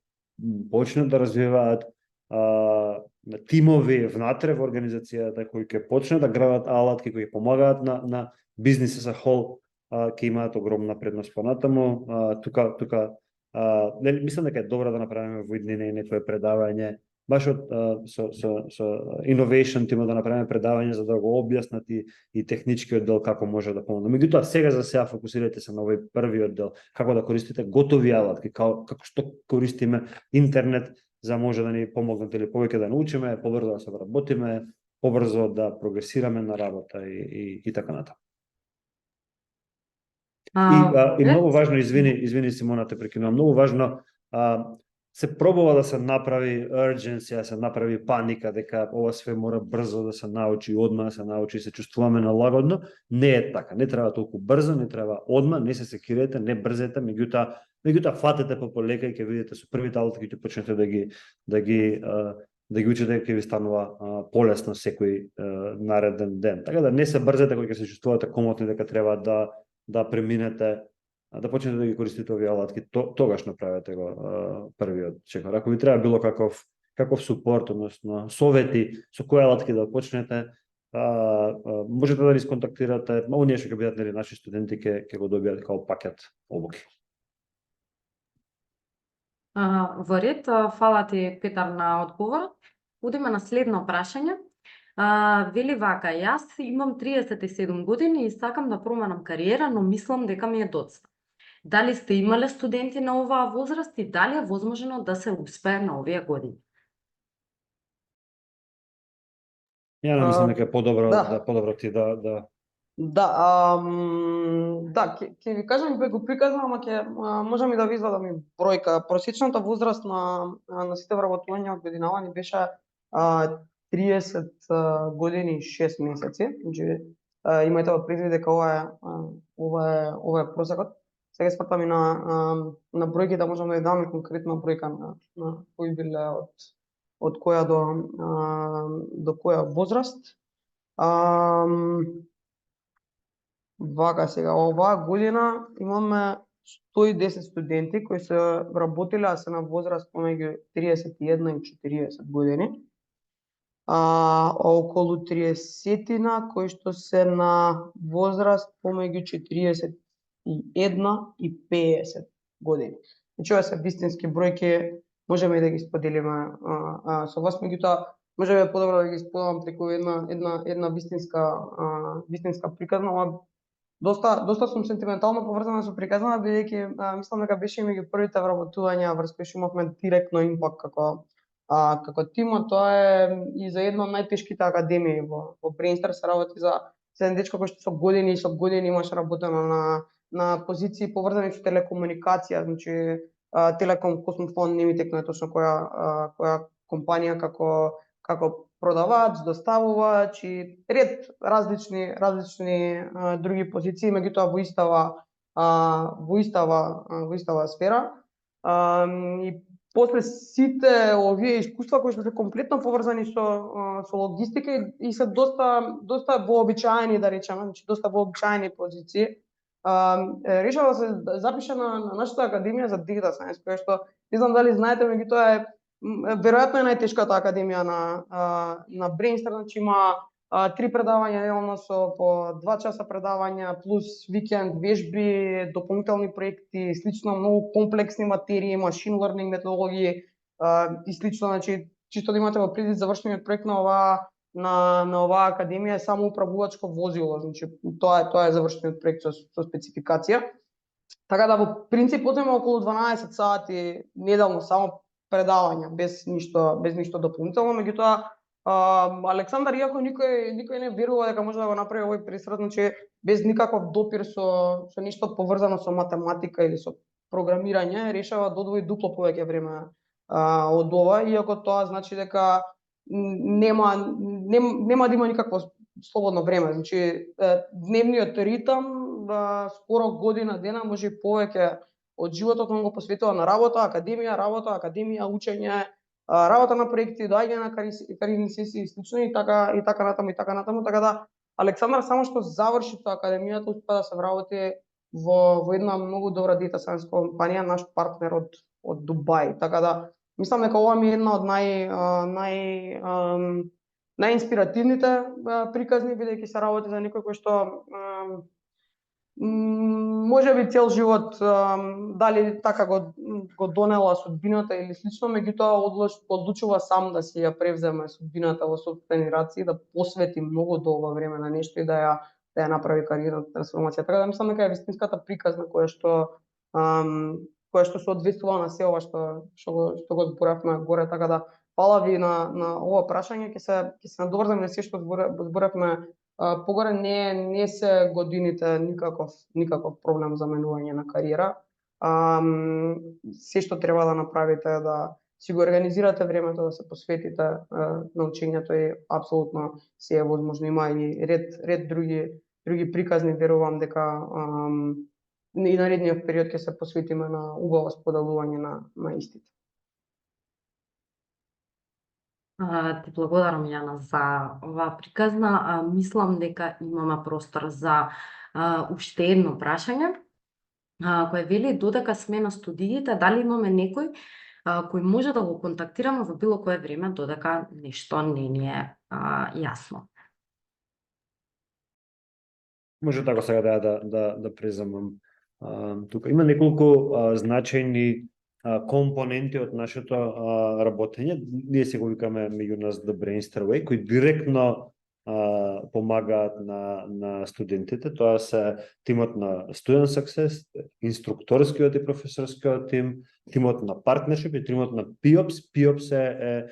почнат да развиваат тимови внатре во организацијата, кои ќе почнат да градат алатки кои помагаат на бизнисот за хол, ќе имаат огромна предност понатаму. Тука мислам дека е добро да направиме во иднина и некое предавање, баш со innovation тимо да направиме предавање за да го објаснат и техничкиот дел како може да помогне. Меѓутоа сега за сега фокусирате се на овој првиот дел, како да користите готови алатки, како што користиме интернет за може да ни помогнат или повеќе да научиме, побрзо да се вработиме, побрзо да прогресираме на работа и така натаму. И многу важно, извини Симона, те прекинувам, многу важно се пробува да се направи urgency, да се направи паника, дека ова све мора брзо да се научи, одма да се научи, се чувствуваме налагодно. Не е така, не треба толку брзо, не треба одма, не се секирете, не брзете, меѓутоа фатете полека и ќе видите со првите алатки ќе почнете да ги учите, ќе ви станува полесно секој нареден ден. Така да не се брзете кога ќе се чувствувате комотни дека треба да преминете, да почнете да ги користите овие алатки, тогаш направете го првиот чекор. Ако ви треба било каков суporт, односно совети со кои алатки да почнете, можете да ни сконтактирате, оние што ќе бидат нели наши студенти ќе го добијат како пакет обуки. Во ред, фала ти Петар на одговор. Одиме на следно прашање. Вели вака, јас имам 37 години и сакам да променам кариера, но мислам дека ми е доцна. Дали сте имале студенти на оваа возраст и дали е возможно да се успее на овие години? Ја не мислам дека е подобро ти да ќе ви кажам, го приказвам, ама ќе можам и да ви извадам и бројка. Просечната возраст на сите вработувања од годинава ни беше 30 години и 6 месеци. Значи имајте во предвид дека ова е просекот. Сега спортам и на бројки да можам да ја дам и конкретна бројка на кои биле од која до која возраст. Вака сега, оваа година имаме 110 студенти кои се вработиле, а се на возраст помеѓу 31 и 40 години. Околу 30-тина кои што се на возраст помеѓу 41 и 50 години. Значи ова се вистински бројки, можеме и да ги споделиме со вас, меѓутоа можеме подобро да ги споделам преку една вистинска приказна. Доста сум сентиментално поврзана со приказната, бидејќи мислам дека беше меѓу првите вработувања врз кои што имавме директно импакт како тим. Тоа е и за една од најтешките академии во Брейнстар, се работи за еден дечко кој што со години имаше работено на позиции поврзани со телекомуникација, значи Телеком, Космофон, не ми текна точно која компанија како продавач, доставувач и ред различни други позиции, меѓутоа во истава сфера. И после сите овие искуства кои што се комплетно поврзани со логистика и се доста вообичаени, да речеме, значи доста вообичаени позиции, решава да се запише на нашата академија за Data Science, која што не знам дали знаете, меѓутоа е веројатно е најтешката академија на Brainstar, значи има 3 предавања неделно со по 2 часа предавања плюс викенд вежби, дополнителни проекти, слично многу комплексни материи, machine learning методологии и слично, значи чисто да имате во предвид завршениот проект на оваа академија е само управувачко возило, значи тоа е завршениот проект со спецификација. Така да во принцип потема околу 12 сати неделно само предавања без ништо дополнително, меѓутоа Александар, иако никој не верува дека може да го направи овој пресрат, значи без никаков допир со ништо поврзано со математика или со програмирање, решава да одвои дупло повеќе време од ова, иако тоа значи дека нема да има никакво слободно време. Значи дневниот ритам скоро година дена, може и повеќе од животот он го посветува на работа, академија, учење, работа на проекти, доаѓање на кариерни сесии и слично и така натаму, така да Александар само што заврши тоа академијата успеа да се вработи во една многу добра Data Science компанија, наш партнер од Дубај. Така да мислам дека ова ми е една од најинспиративните приказни, бидејќи се работи за некој кој што може би цел живот дали така го донела судбината или слично, меѓутоа одлучува сам да си ја превземе судбината во сопствени раце и да посвети многу долго време на нешто и да ја направи кариерна трансформација. Така да мислам дека е вистинската приказна која што соодветствува на се ова што го зборавме горе, така да фала ви на ова прашање, ќе се надоврзам на се што зборавме погоре. Не се годините никаков проблем за менување на кариера. Се што треба да направите е да си го организирате времето, да се посветите на учењето и апсолутно се е возможно. Има и ред други приказни, верувам дека и наредниот период ќе се посветиме на убаво споделување на истите. Ти благодарам, Јана, за оваа приказна. Мислам дека имаме простор за уште едно прашање, кој вели додека сме на студиите, дали имаме некој кој може да го контактираме во било кое време додека нешто не ни е јасно. Може така сега да преземам. Тука има неколку значајни компоненти од нашето работење. Ние се го викаме меѓу нас The Brainstar Way, кои директно помагаат на студентите. Тоа се тимот на Student Success, инструкторскиот и професорскиот тим, тимот на Partnership и тимот на PIOPS. PIOPS е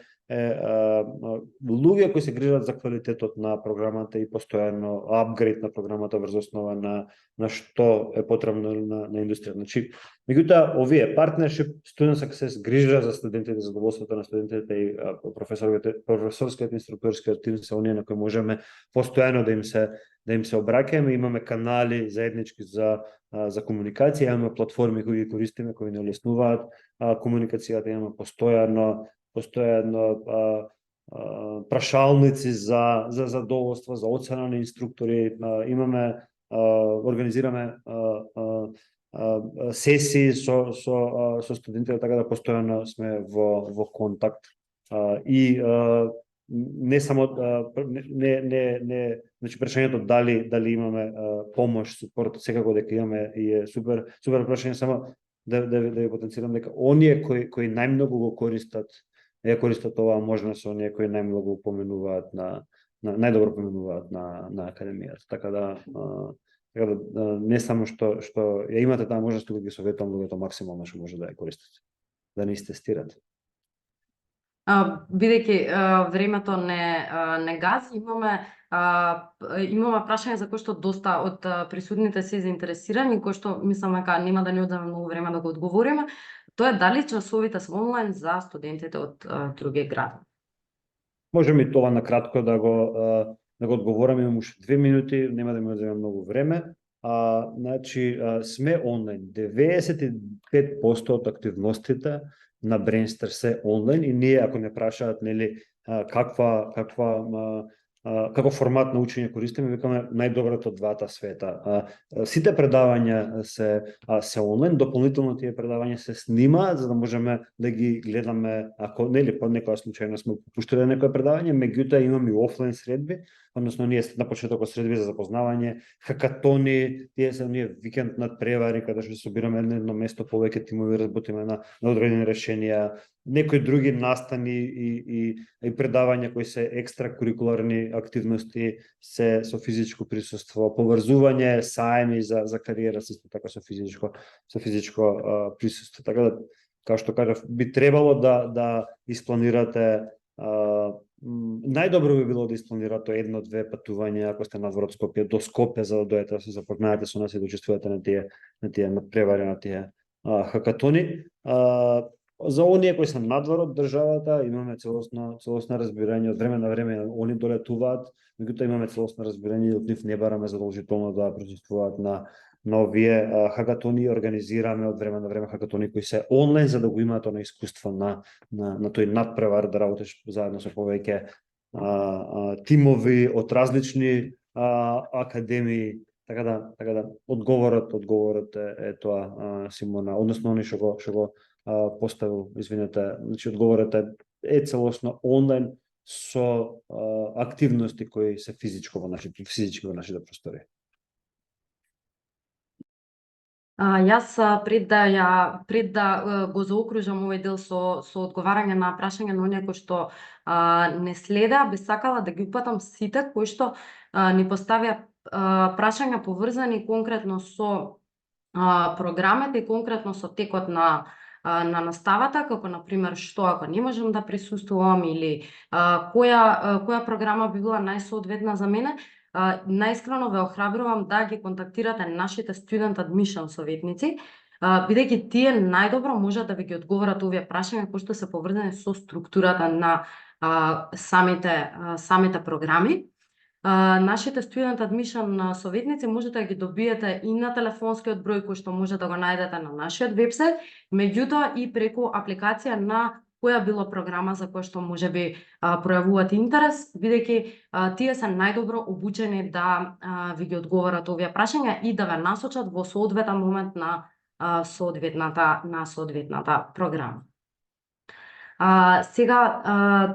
луѓе кои се грижат за квалитетот на програмата и постојано апгрейд на програмата врз основа на што е потребно на индустријата. Значи, меѓутоа, овие Partnership, Student Success грижа за студентите, задоволството на студентите и професорскиот и инструкторскиот тим се оние на кои можеме постојано да им се обраќаме. Имаме канали заеднички за комуникација, имаме платформи кои ги користиме, кои не улеснуваат комуникацијата, имаме постојано прашалници за задоволство, за оцена на инструктори, организираме сесии со студентите, така да постојано сме во контакт. И не само значи прашањето дали имаме помош, супорт, секако дека имаме и е супер прашање, само да ви потенцирам дека оние кои најмногу го користат оваа можност, оние кои најмногу поменуваат најдобро поменуваат на академијата. Така да не само што ја имате таа можност, туку ги советувам луѓето максимално што може да ја користат, да не истестирате. Бидејќи времето не гази, имаме прашање за кој што доста од присутните се заинтересирани, кој што мислам дека нема да ни одземе многу време да го одговориме. Тоа е дали часовите се онлайн за студентите од други градови? Можеме и това накратко да го одговорам, имам уште 2 минути, нема да ми одземе многу време. Значи, сме онлайн. 95% од активностите на Brainster се онлайн и ние, ако не прашаат, нели, каков формат на учење користиме, викаме најдоброто од двата света. Сите предавања се онлайн, дополнително тие предавања се снима за да можеме да ги гледаме, ако нели по некоја случајно сме пропуштиле некое предавање, меѓутоа имаме и офлайн средби, односно ние на почетокот средби за запознавање, хакатони, тие се ние викенд надпревари каде што се собираме на едно место, повеќе тимови работиме на одредени решенија, некои други настани и предавања кои се екстракурикуларни активности се со физичко присуство, поврзување, саеми за кариера се исто така со физичко присуство. Така да, како што кажав, би требало да испланирате, најдобро би било да испланирате 1-2 патувања ако сте надвор од Скопје до Скопје за да дојдете да се запознаете со нас и да учествувате на тие надпревари, на тие хакатони. За оние кои се надвор од државата имаме целосно разбирање, од време на време они долетуваат, меѓутоа имаме целосно разбирање и од нив не бараме задолжително да присуствуваат на овие хакатони, организираме од време на време хакатони кои се онлайн за да го имаат она искуство на тој надпревар, да работиш заедно со повеќе тимови од различни академии. Така да одговорот е тоа, Симона, односно они што го поставил, извинете, значи одговорот е целосно онлайн со активности кои се физички во нашите простори. Јас пред да го заокружам овој дел со одговарање на прашање на оние кои што не следа, би сакала да ги упатам сите кои што ни поставија прашања поврзани конкретно со програмите и конкретно со текот на наставата, како на пример што ако не можам да присуствувам или која програма би била најсоодветна за мене. Најискрено ве охрабрувам да ги контактирате нашите Student Admission советници, бидејќи тие најдобро можат да ви ги одговорат овие прашања кои што се поврзани со структурата на самите програми. Нашите Student Admission советници можете да ги добиете и на телефонскиот број кој што може да го најдете на нашиот вебсайт, меѓутоа и преку апликација на која било програма за која што можеби пројавувате интерес, бидејќи тие се најдобро обучени да ви ги одговорат овие прашања и да ве насочат во соодветен момент на соодветната програма. Сега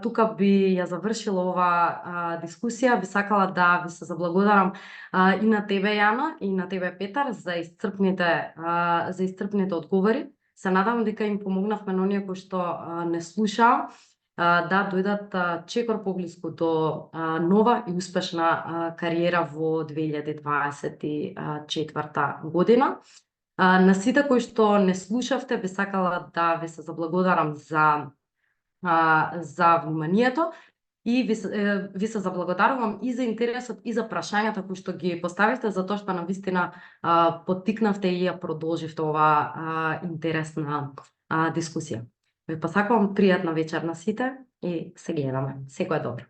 тука би ја завршила ова дискусија, би сакала да ви се заблагодарам и на тебе Јана и на тебе Петар за исцрпните одговори. Се надам дека им помогнавме на оние кои што не слушаа да дојдат чекор поблиску до нова и успешна кариера во 2024 година. На сите кои што не слушавте, би сакала да ви се заблагодарам за вниманието и ви се заблагодарувам и за интересот и за прашањата кои што ги поставивте, за тоа што навистина поттикнавте и ја продолживте оваа интересна дискусија. Ви посакувам пријатна вечер на сите и се гледаме. Секој добро.